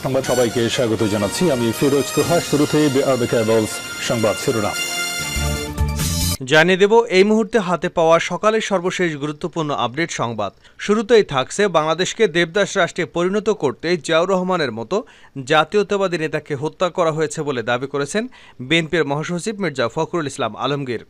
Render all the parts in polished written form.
সংবাদ সবাইকে স্বাগত জানাচ্ছি আমি ফিরোজ তোহা। শুরুতে সংবাদ শিরোনাম জানিয়ে দেব এই মুহূর্তে হাতে পাওয়া সকালের সর্বশেষ গুরুত্বপূর্ণ আপডেট সংবাদ। শুরুতেই থাকছে বাংলাদেশকে দেবদাস রাষ্ট্রে পরিণত করতে জিয়াউর রহমানের মতো জাতীয়তাবাদী নেতাকে হত্যা করা হয়েছে বলে দাবি করেছেন বিএনপির মহাসচিব মির্জা ফখরুল ইসলাম আলমগীর।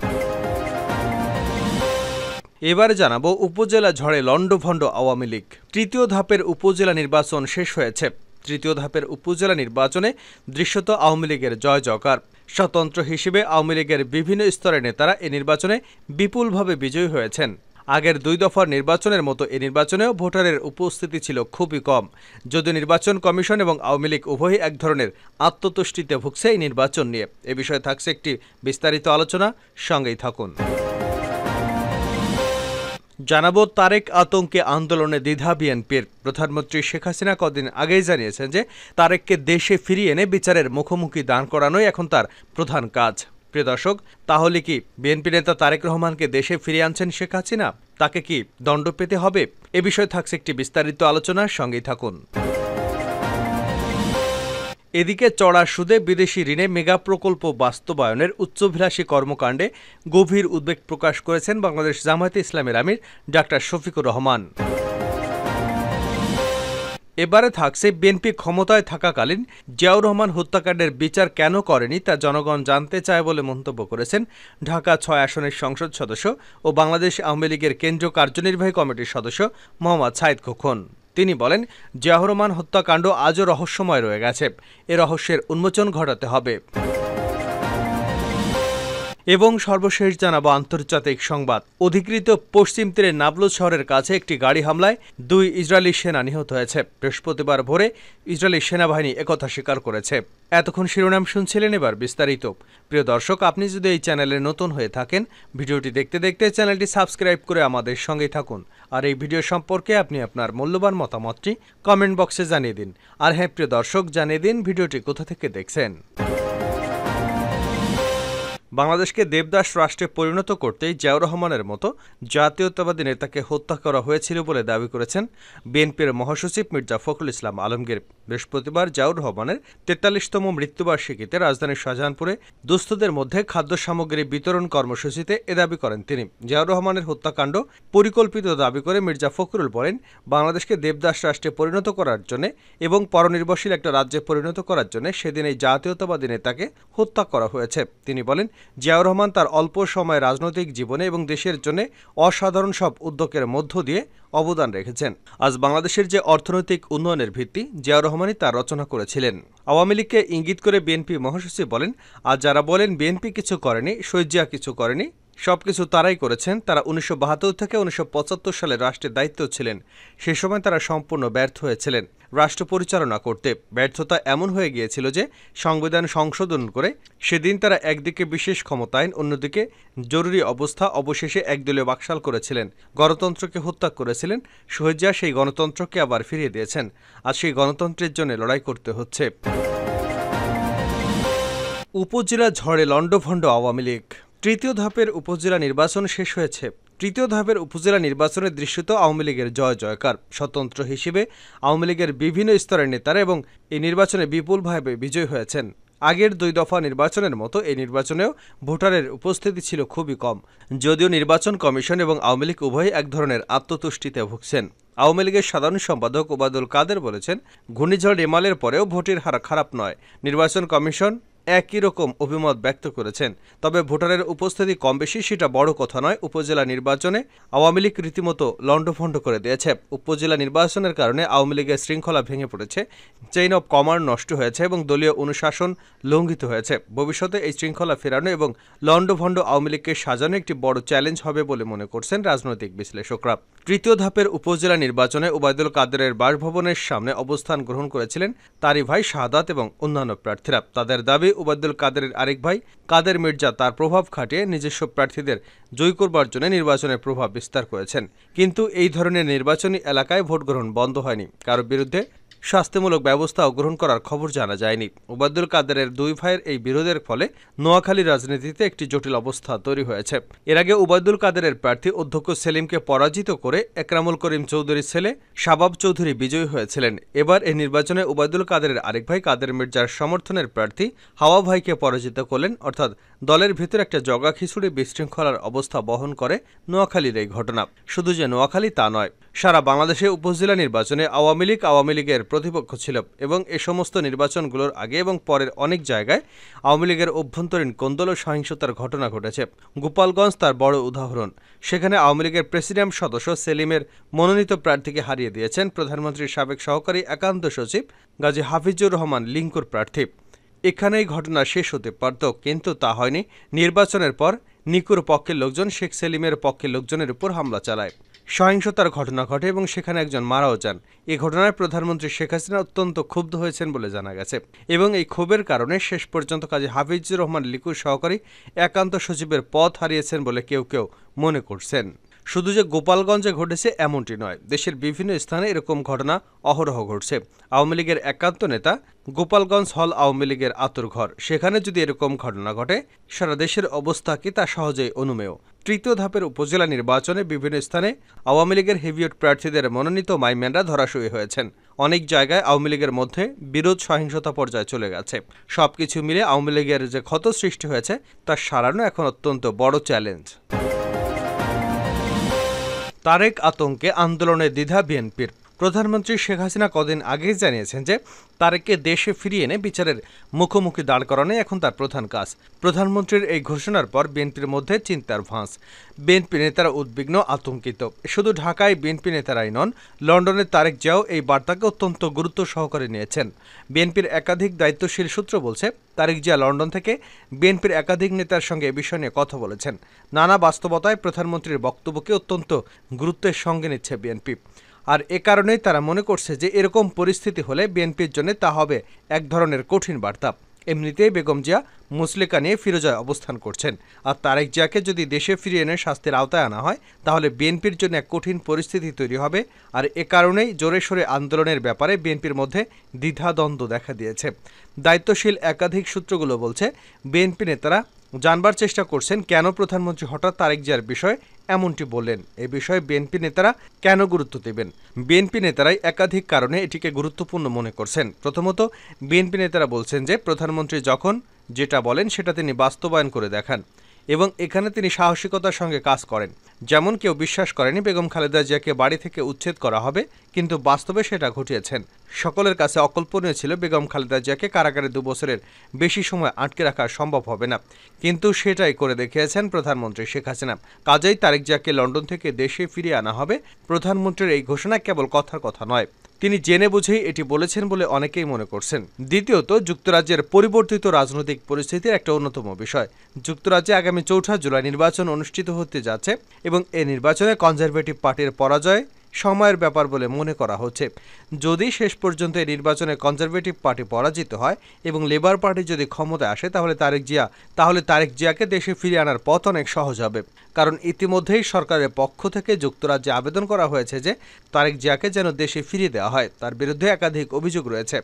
এবারে জানাবো উপজেলা ঝড়ে লন্ডভন্ড আওয়ামী লীগ। তৃতীয় ধাপের উপজেলা নির্বাচন শেষ হয়েছে। তৃতীয় ধাপের উপজেলা নির্বাচনে দৃশ্যত আওয়ামী লীগের জয় জয়কার। স্বতন্ত্র হিসেবে আওয়ামী লীগের বিভিন্ন স্তরের নেতারা এ নির্বাচনে বিপুলভাবে বিজয়ী হয়েছেন। আগের দুই দফার নির্বাচনের মতো এ নির্বাচনেও ভোটারের উপস্থিতি ছিল খুবই কম। যদিও নির্বাচন কমিশন এবং আওয়ামী লীগ উভয়ই এক ধরনের আত্মতুষ্টিতে ভুগছে এই নির্বাচন নিয়ে। এ বিষয়ে থাকছে একটি বিস্তারিত আলোচনা, সঙ্গেই থাকুন। জানাবো তারেক আতঙ্কে আন্দোলনে দ্বিধা বিএনপির। প্রধানমন্ত্রী শেখ হাসিনা কদিন আগেই জানিয়েছেন যে তারেককে দেশে ফিরিয়ে এনে বিচারের মুখোমুখি দাঁড় করানোই এখন তার প্রধান কাজ। প্রিয় দর্শক, তাহলে কি বিএনপি নেতা তারেক রহমানকে দেশে ফিরিয়ে আনছেন শেখ হাসিনা? তাকে কি দণ্ড পেতে হবে? এ বিষয়ে থাকছে একটি বিস্তারিত আলোচনা, সঙ্গেই থাকুন। এদিকে চড়া সুদে বিদেশি ঋণে মেগা প্রকল্প বাস্তবায়নের উচ্চাভিলাষী কর্মকাণ্ডে গভীর উদ্বেগ প্রকাশ করেছেন বাংলাদেশ জামায়াতে ইসলামীর আমির ডাক্তার শফিকুর রহমান। এবারে থাকছে বিএনপি ক্ষমতায় থাকাকালীন জিয়াউর রহমান হত্যাকাণ্ডের বিচার কেন করেনি তা জনগণ জানতে চায় বলে মন্তব্য করেছেন ঢাকা ৬ আসনের সংসদ সদস্য ও বাংলাদেশ আওয়ামী লীগের কেন্দ্রীয় কার্যনির্বাহী কমিটির সদস্য মোহাম্মদ সাইদ খোকন। তিনি বলেন, জিয়াউর রহমান হত্যাকাণ্ড আজও রহস্যময় রয়ে গেছে। এ রহস্যের উন্মোচন ঘটাতে হবে। এবং সর্বশেষ জানাবো আন্তর্জাতিক সংবাদ। অধিকৃত পশ্চিম তীরের নাবলুস শহরের কাছে একটি গাড়ি হামলায় 2 ইসরায়েলি সেনা নিহত হয়েছে। বৃহস্পতিবার ভোরে ইসরায়েলি সেনাবাহিনী একথা স্বীকার করেছে। এতক্ষণ শিরোনাম শুনছিলেন, এবার বিস্তারিত। প্রিয় দর্শক, আপনি যদি এই চ্যানেলে নতুন হয়ে থাকেন, ভিডিওটি দেখতে দেখতে চ্যানেলটি সাবস্ক্রাইব করে আমাদের সঙ্গেই থাকুন। আর এই ভিডিও সম্পর্কে আপনি আপনার মূল্যবান মতামতটি কমেন্ট বক্সে জানিয়ে দিন। আর হ্যাঁ প্রিয় দর্শক, জানিয়ে দিন ভিডিওটি কোথা থেকে দেখছেন। বাংলাদেশকে দেবদাস রাষ্ট্রে পরিণত করতেই জিয়াউর রহমানের মতো জাতীয়তাবাদী নেতাকে হত্যা করা হয়েছিল বলে দাবি করেছেন বিএনপির মহাসচিব মির্জা ফখরুল ইসলাম আলমগীর। বৃহস্পতিবার জিয়াউর রহমানের ৪৩তম মৃত্যুবার্ষিকীতে রাজধানীর শাহজাহানপুরে দুস্থদের মধ্যে খাদ্য সামগ্রী বিতরণ কর্মসূচিতে এ দাবি করেন তিনি। জিয়াউর রহমানের হত্যাকাণ্ড পরিকল্পিত দাবি করে মির্জা ফখরুল বলেন, বাংলাদেশকে দেবদাস রাষ্ট্রে পরিণত করার জন্য এবং পরনির্ভরশীল একটা রাজ্যে পরিণত করার জন্য সেদিন এই জাতীয়তাবাদী নেতাকে হত্যা করা হয়েছে। তিনি বলেন, জিয়াউর রহমান তার অল্প সময় রাজনৈতিক জীবনে এবং দেশের জন্য অসাধারণ সব উদ্যোগের মধ্য দিয়ে অবদান রেখেছেন। আজ বাংলাদেশের যে অর্থনৈতিক উন্নয়নের ভিত্তি জিয়াউর রহমানই তা রচনা করেছিলেন। আওয়ামী লীগকে ইঙ্গিত করে বিএনপি মহাসচিব বলেন, আজ যারা বলেন বিএনপি কিছু করেনি, শহীদ জিয়া কিছু করেনি, সবকিছু তারাই করেছেন। তারা ১৯৭২ থেকে ১৯৭৫ সালে রাষ্ট্রের দায়িত্ব ছিলেন। সে সময় তারা সম্পূর্ণ ব্যর্থ হয়েছিলেন রাষ্ট্র পরিচালনা করতে। ব্যর্থতা এমন হয়ে গিয়েছিল যে সংবিধান সংশোধন করে সেদিন তারা একদিকে বিশেষ ক্ষমতায়ন, অন্যদিকে জরুরি অবস্থা, অবশেষে একদলীয় বাকশাল করেছিলেন। গণতন্ত্রকে হত্যা করেছিলেন। শহীদ জিয়া সেই গণতন্ত্রকে আবার ফিরিয়ে দিয়েছেন। আজ সেই গণতন্ত্রের জন্য লড়াই করতে হচ্ছে। উপজেলা ঝড়ে লন্ডভন্ড আওয়ামী লীগ। তৃতীয় ধাপের উপজেলা নির্বাচন শেষ হয়েছে। তৃতীয় ধাপের উপজেলা নির্বাচনে দৃশ্যত আওয়ামী লীগের জয় জয়কার। স্বতন্ত্র হিসেবে আওয়ামী লীগের বিভিন্ন স্তরের নেতারা এবং এই নির্বাচনে বিপুলভাবে বিজয়ী হয়েছেন। আগের দুই দফা নির্বাচনের মতো এই নির্বাচনেও ভোটারের উপস্থিতি ছিল খুবই কম। যদিও নির্বাচন কমিশন এবং আওয়ামী লীগ উভয়ই এক ধরনের আত্মতুষ্টিতে ভুগছেন। আওয়ামী লীগের সাধারণ সম্পাদক ওবায়দুল কাদের বলেছেন, ঘূর্ণিঝড় রেমালের পরেও ভোটের হার খারাপ নয়। নির্বাচন কমিশন একই রকম অভিমত ব্যক্ত করেছেন। তবে ভোটারের উপস্থিতি কম বেশি সেটা বড় কথা নয়। উপজেলা নির্বাচনে আওয়ামী লীগ রীতিমতো লন্ডভন্ড করে দিয়েছে। উপজেলা নির্বাচনের কারণে আওয়ামী লীগের শৃঙ্খলা ভেঙে পড়েছে, চেইন অব কমান্ড নষ্ট হয়েছে এবং দলীয় অনুশাসন লঙ্ঘিত হয়েছে। ভবিষ্যতে এই শৃঙ্খলা ফেরানো এবং লন্ডভন্ড আওয়ামী লীগকে সাজানো একটি বড় চ্যালেঞ্জ হবে বলে মনে করছেন রাজনৈতিক বিশ্লেষকরা। তৃতীয় ধাপের উপজেলা নির্বাচনে ওবায়দুল কাদেরের বাসভবনের সামনে অবস্থান গ্রহণ করেছিলেন তারই ভাই শাহাদাত এবং অন্যান্য প্রার্থীরা। তাদের দাবি, ওবায়দুল কাদেরের আরেক ভাই কাদের মির্জা তার প্রভাব খাটিয়ে নিজস্ব প্রার্থীদের জয়ী করবার জন্য নির্বাচনের প্রভাব বিস্তার করেছেন। কিন্তু এই ধরনের নির্বাচনী এলাকায় ভোট গ্রহণ বন্ধ হয়নি। কারো বিরুদ্ধে শাস্তিমূলক ব্যবস্থাও গ্রহণ করার খবর জানা যায়নি। ওবায়দুল কাদেরের দুই ভাইয়ের এই বিরোধের ফলে নোয়াখালী রাজনীতিতে একটি জটিল অবস্থা তৈরি হয়েছে। এর আগে ওবায়দুল কাদেরের প্রার্থী অধ্যক্ষ সেলিমকে পরাজিত করে একরামুল করিম চৌধুরীর ছেলে শাবাব চৌধুরী বিজয়ী হয়েছিলেন। এবার এই নির্বাচনে ওবায়দুল কাদেরের আরেক ভাই কাদের মির্জার সমর্থনের প্রার্থী হাওয়া ভাইকে পরাজিত করলেন। অর্থাৎ দলের ভিতরে একটা জগা খিচুড়ি বিশৃঙ্খলার অবস্থা বহন করে নোয়াখালীর এই ঘটনা। শুধু যে নোয়াখালী তা নয়, সারা বাংলাদেশে উপজেলা নির্বাচনে আওয়ামী লীগের প্রতিপক্ষ ছিল এবং এ সমস্ত নির্বাচনগুলোর আগে এবং পরের অনেক জায়গায় আওয়ামী লীগের অভ্যন্তরীণ কোন্দল ও সহিংসতার ঘটনা ঘটেছে। গোপালগঞ্জ তার বড় উদাহরণ। সেখানে আওয়ামী লীগের প্রেসিডিয়াম সদস্য সেলিমের মনোনীত প্রার্থীকে হারিয়ে দিয়েছেন প্রধানমন্ত্রীর সাবেক সহকারী একান্ত সচিব গাজী হাফিজুর রহমান লিঙ্কুর প্রার্থী। এখানেই ঘটনা শেষ হতে পারত, কিন্তু তা হয়নি। নির্বাচনের পর নিকুর পক্ষের লোকজন শেখ সেলিমের পক্ষের লোকজনের উপর হামলা চালায়, সহিংসতার ঘটনা ঘটে এবং সেখানে একজন মারাও যান। এই ঘটনায় প্রধানমন্ত্রী শেখ হাসিনা অত্যন্ত ক্ষুব্ধ হয়েছেন বলে জানা গেছে এবং এই ক্ষোভের কারণে শেষ পর্যন্ত কাজী হাফিজুর রহমান লিকুর সহকারী একান্ত সচিবের পদ হারিয়েছেন বলে কেউ কেউ মনে করছেন। শুধু যে গোপালগঞ্জে ঘটেছে এমনটি নয়, দেশের বিভিন্ন স্থানে এরকম ঘটনা অহরহ ঘটছে। আওয়ামী লীগের একান্ত নেতা গোপালগঞ্জ হল আওয়ামী লীগের আতুরঘর। সেখানে যদি এরকম ঘটনা ঘটে, সারা দেশের অবস্থা কি তা সহজেই অনুমেয়। তৃতীয় ধাপের উপজেলা নির্বাচনে বিভিন্ন স্থানে আওয়ামী লীগের হেভিওয়েট প্রার্থীদের মনোনীত মাইম্যানরা ধরাশয়ী হয়েছেন। অনেক জায়গায় আওয়ামী লীগের মধ্যে বিরোধ সহিংসতা পর্যায়ে চলে গেছে। সবকিছু মিলে আওয়ামী লীগের যে ক্ষত সৃষ্টি হয়েছে তা সারানো এখন অত্যন্ত বড় চ্যালেঞ্জ। তারেক আতঙ্কে আন্দোলনের দ্বিধা বিএনপির। প্রধানমন্ত্রী শেখ হাসিনা কদিন আগেই জানিয়েছেন যে তারেককে দেশে ফিরিয়ে এনে বিচারের মুখোমুখি দাঁড় করানোই এখন তার প্রধান কাজ। প্রধানমন্ত্রীর এই ঘোষণার পর বিএনপির মধ্যে চিন্তার ভাঁজ। বিএনপি নেতারা উদ্বিগ্ন, আতঙ্কিত। শুধু ঢাকায় বিএনপি নেতারাই নন, লন্ডনের তারেক জিয়াও এই বার্তাকে অত্যন্ত গুরুত্ব সহকারে নিয়েছেন। বিএনপির একাধিক দায়িত্বশীল সূত্র বলছে, তারেক জিয়া লন্ডন থেকে বিএনপির একাধিক নেতার সঙ্গে এ বিষয় নিয়ে কথা বলেছেন। নানা বাস্তবতায় প্রধানমন্ত্রীর বক্তব্যকে অত্যন্ত গুরুত্বের সঙ্গে নিচ্ছে বিএনপি। আর এ কারণেই তারা মনে করছে যে এরকম পরিস্থিতি হলে বিএনপির জন্য তা হবে এক ধরনের কঠিন বার্তা। এমনিতেই বেগম জিয়া মুসলিকা নিয়ে ফিরোজায় অবস্থান করছেন, আর তারেক জিয়াকে যদি দেশে ফিরিয়ে এনে শাস্তির আওতায় আনা হয় তাহলে বিএনপির জন্য এক কঠিন পরিস্থিতি তৈরি হবে। আর এ কারণেই জোরে সোরে আন্দোলনের ব্যাপারে বিএনপির মধ্যে দ্বিধাদ্বন্দ্ব দেখা দিয়েছে। দায়িত্বশীল একাধিক সূত্রগুলো বলছে, বিএনপি নেতারা জানবার চেষ্টা করছেন কেন প্রধানমন্ত্রী হঠাৎ তারেক জিয়ার বিষয়ে এমনটি বললেন। এ বিষয়ে বিএনপি নেতারা কেন গুরুত্ব দেবেন? বিএনপি নেতারাই একাধিক কারণে এটিকে গুরুত্বপূর্ণ মনে করছেন। প্রথমত, বিএনপি নেতারা বলছেন যে প্রধানমন্ত্রী যখন যেটা বলেন সেটা তিনি বাস্তবায়ন করে দেখান এবং এখানে তিনি সাহসিকতার সঙ্গে কাজ করেন। যেমন কেউ বিশ্বাস করেনি বেগম খালেদা জিয়াকে বাড়ি থেকে উচ্ছেদ করা হবে, কিন্তু বাস্তবে সেটা ঘটিয়েছেন। সকলের কাছে অকল্পনীয় ছিল বেগম খালেদা জিয়াকে কারাগারে 2 বছরের বেশি সময় আটকে রাখা সম্ভব হবে না, কিন্তু সেটাই করে দেখিয়েছেন প্রধানমন্ত্রী শেখ হাসিনা। কাজেই তারেক জিয়াকে লন্ডন থেকে দেশে ফিরিয়ে আনা হবে। প্রধানমন্ত্রীর এই ঘোষণা কেবল কথার কথা নয়, তিনি জেনে বুঝেই এটি বলেছেন বলে অনেকেই মনে করছেন। দ্বিতীয়ত, যুক্তরাজ্যের পরিবর্তিত রাজনৈতিক পরিস্থিতির একটা অন্যতম বিষয়। যুক্তরাজ্যে আগামী 4 জুলাই নির্বাচন অনুষ্ঠিত হতে যাচ্ছে এবং এই নির্বাচনে কনজারভেটিভ পার্টির পরাজয় সময়ের ব্যাপার বলে মনে করা হচ্ছে। যদি শেষ পর্যন্ত এই নির্বাচনে কনজারভেটিভ পার্টি পরাজিত হয় এবং লেবার পার্টি যদি ক্ষমতায় আসে তাহলে তারেক জিয়াকে দেশে ফিরিয়ে আনার পথ অনেক সহজ হবে। কারণ ইতিমধ্যেই সরকারের পক্ষ থেকে যুক্তরাজ্যে আবেদন করা হয়েছে যে তারেক জিয়াকে যেন দেশে ফিরিয়ে দেওয়া হয়। তার বিরুদ্ধে একাধিক অভিযোগ রয়েছে।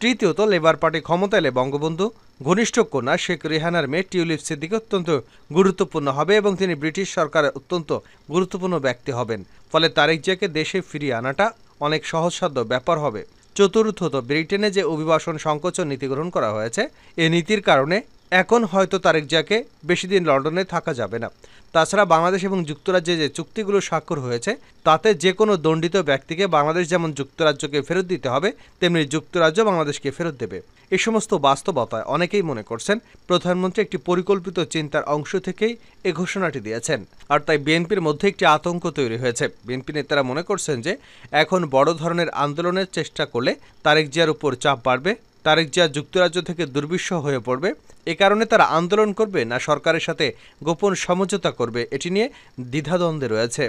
তৃতীয়ত, লেবার পার্টি ক্ষমতা এলে বঙ্গবন্ধু ঘনিষ্ঠ কন্যা শেখ রেহানার মেয়ে টিউলিপ সিদ্দিকী অত্যন্ত গুরুত্বপূর্ণ হবে এবং তিনি ব্রিটিশ সরকারের অত্যন্ত গুরুত্বপূর্ণ ব্যক্তি হবেন। ফলে তারেক জিয়াকে দেশে ফিরিয়ে আনাটা অনেক সহজসাধ্য ব্যাপার হবে। চতুর্থত, ব্রিটেনে যে অভিবাসন সংকোচন নীতি গ্রহণ করা হয়েছে, এই নীতির কারণে এখন হয়তো তারেক জিয়াকে বেশি দিন লন্ডনে থাকা যাবে না। তাছাড়া বাংলাদেশ এবং যুক্তরাজ্যে যে চুক্তিগুলো স্বাক্ষর হয়েছে তাতে যে কোনো দণ্ডিত ব্যক্তিকে বাংলাদেশ যেমন যুক্তরাজ্যকে ফেরত দিতে হবে, তেমনি যুক্তরাজ্য বাংলাদেশকে ফেরত দেবে। এই সমস্ত বাস্তবতায় অনেকেই মনে করছেন প্রধানমন্ত্রী একটি পরিকল্পিত চিন্তার অংশ থেকেই এই ঘোষণাটি দিয়েছেন। আর তাই বিএনপির মধ্যে একটি আতঙ্ক তৈরি হয়েছে। বিএনপি নেতারা মনে করছেন যে এখন বড় ধরনের আন্দোলনের চেষ্টা করলে তারেক জিয়ার উপর চাপ বাড়বে, তারেক জিয়া যুক্তরাজ্য থেকে দুর্বিষহ হয়ে পড়বে। এ কারণে তারা আন্দোলন করবে না সরকারের সাথে গোপন সমঝোতা করবে, এটি নিয়ে দ্বিধাদ্বন্দ্বে রয়েছে।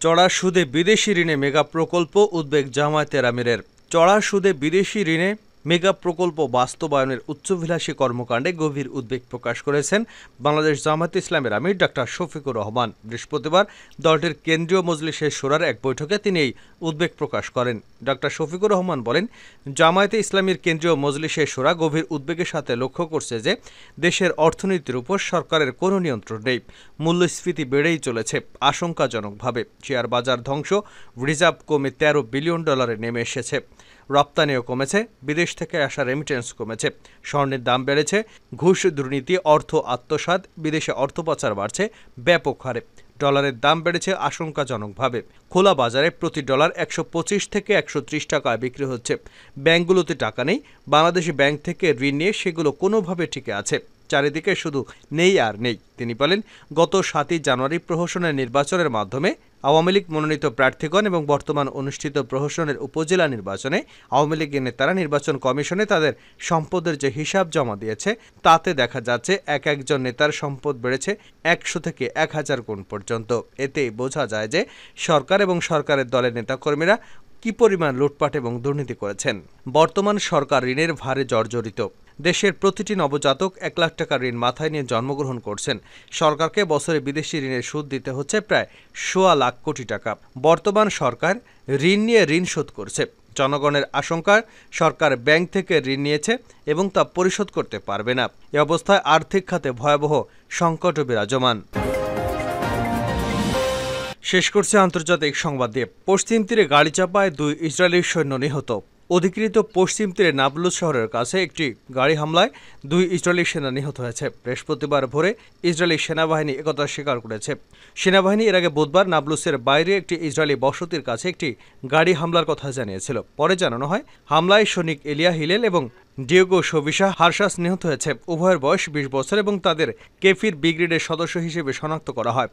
চড়া সুদে বিদেশি ঋণে মেগা প্রকল্প, উদ্বেগ জামায়াতের আমিরের। চড়া সুদে বিদেশি ঋণে মেগা প্রকল্প বাস্তবায়নের উচ্চাভিলাষী কর্মকাণ্ডে গভীর উদ্বেগ প্রকাশ করেছেন বাংলাদেশ জামায়াতে ইসলামের আমির ডক্টর শফিকুর রহমান। বৃহস্পতিবার দলটির কেন্দ্রীয় মজলিসের শূরার এক বৈঠকে তিনি এই উদ্বেগ প্রকাশ করেন। ডক্টর শফিকুর রহমান বলেন, জামায়াতে ইসলামীর কেন্দ্রীয় মজলিসের শূরা গভীর উদ্বেগের সাথে লক্ষ্য করছে যে দেশের অর্থনীতির উপর সরকারের কোনো নিয়ন্ত্রণ নেই, মূল্যস্ফীতি বেড়েই চলেছে আশঙ্কাজনকভাবে, শেয়ার বাজার ধ্বংস, রিজার্ভ কমে $13 বিলিয়ন নেমে এসেছে, রপ্তানিও কমেছে, বিদেশ থেকে আসা রেমিটেন্স কমেছে, স্বর্ণের দাম বেড়েছে, ঘুষ দুর্নীতি, অর্থ আত্মসাৎ, বিদেশে অর্থ পাচার বাড়ছে ব্যাপক হারে, ডলারের দাম বেড়েছে আশঙ্কাজনকভাবে, খোলা বাজারে প্রতি ডলার 125 থেকে 130 টাকায় বিক্রি হচ্ছে, ব্যাংকগুলোতে টাকা নেই, বাংলাদেশি ব্যাংক থেকে ঋণ নিয়ে সেগুলো কোনোভাবে টিকে আছে, চারিদিকে শুধু নেই আর নেই। তিনি বলেন, গত 7 জানুয়ারি প্রহসনের নির্বাচনের মাধ্যমে আওয়ামী লীগ মনোনীত প্রার্থীগণ এবং বর্তমান অনুষ্ঠিত প্রহসনের উপজেলা নির্বাচনে আওয়ামী লীগের নেতারা নির্বাচন কমিশনে তাদের সম্পদের যে হিসাব জমা দিয়েছে তাতে দেখা যাচ্ছে এক একজন নেতার সম্পদ বেড়েছে 100 থেকে 1000 গুণ পর্যন্ত। এতে বোঝা যায় যে সরকার এবং সরকারের দলের নেতাকর্মীরা কি পরিমাণ লুটপাট এবং দুর্নীতি করেছেন। বর্তমান সরকার ঋণের ভারে জর্জরিত। দেশের প্রতিটি নবজাতক 1 লাখ টাকা ঋণ মাথায় নিয়ে জন্মগ্রহণ করছেন। সরকারকে বছরে বিদেশি ঋণের সুদ দিতে হচ্ছে প্রায় 1.25 লাখ কোটি টাকা। বর্তমান সরকার ঋণ নিয়ে ঋণ শোধ করছে। জনগণের আশঙ্কা, সরকার ব্যাংক থেকে ঋণ নিয়েছে এবং তা পরিশোধ করতে পারবে না। এ অবস্থায় আর্থিক খাতে ভয়াবহ সংকটও বিরাজমান। শেষ করছে আন্তর্জাতিক সংবাদ দিয়ে। পশ্চিম তীরে গাড়ি চাপায় 2 ইসরায়েলি সৈন্য নিহত। অধিকৃত পশ্চিম তীরে নাবলুস শহরের কাছে একটি গাড়ি হামলায় 2 ইসরায়েলি সেনা নিহত হয়েছে। বৃহস্পতিবার ভোরে ইসরায়েলি সেনাবাহিনী একথা স্বীকার করেছে। সেনাবাহিনী এর আগে বুধবার নাবলুসের বাইরে একটি ইসরায়েলি বসতির কাছে একটি গাড়ি হামলার কথা জানিয়েছিল। পরে জানানো হয়, হামলায় সৈনিক এলিয়া হিলেল এবং ডিয়েগো শোভিসা হারশাস নিহত হয়েছে। উভয়ের বয়স 20 বছর এবং তাদের কেফির ব্রিগেডের সদস্য হিসেবে শনাক্ত করা হয়।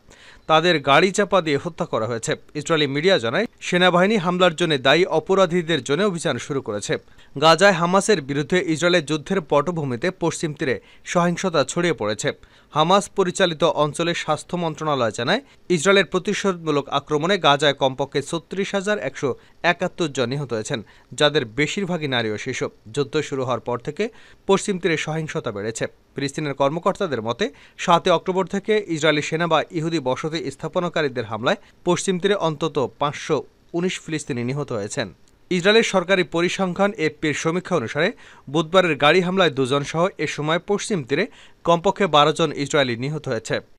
তাদের গাড়ি চাপা দিয়ে হত্যা করা হয়েছে। ইসরায়েলি মিডিয়া জানায়, সেনাবাহিনী হামলার জন্য দায়ী অপরাধীদের জন্য অভিযান শুরু করেছে। গাজায় হামাসের বিরুদ্ধে ইসরায়েলের যুদ্ধের পটভূমিতে পশ্চিম তীরে সহিংসতা ছড়িয়ে পড়েছে। হামাস পরিচালিত অঞ্চলের স্বাস্থ্য মন্ত্রণালয় জানায়, ইসরায়েলের প্রতিশোধমূলক আক্রমণে গাজায় কমপক্ষে 36,171 জন নিহত হয়েছেন, যাদের বেশিরভাগই নারী ও শিশু। যুদ্ধ শুরু হওয়ার পর থেকে পশ্চিম তীরে সহিংসতা বেড়েছে। ফিলিস্তিনের কর্মকর্তাদের মতে, 7 অক্টোবর থেকে ইসরায়েলি সেনা বা ইহুদি বসতি স্থাপনকারীদের হামলায় পশ্চিম তীরে অন্তত 519 ফিলিস্তিনি নিহত হয়েছেন। ইসরায়েলের সরকারি পরিসংখ্যান এপির সমীক্ষা অনুসারে বুধবারের গাড়ি হামলায় 2 জন সহ এ সময় পশ্চিম তীরে কমপক্ষে 12 জন ইসরায়েলি নিহত হয়েছে।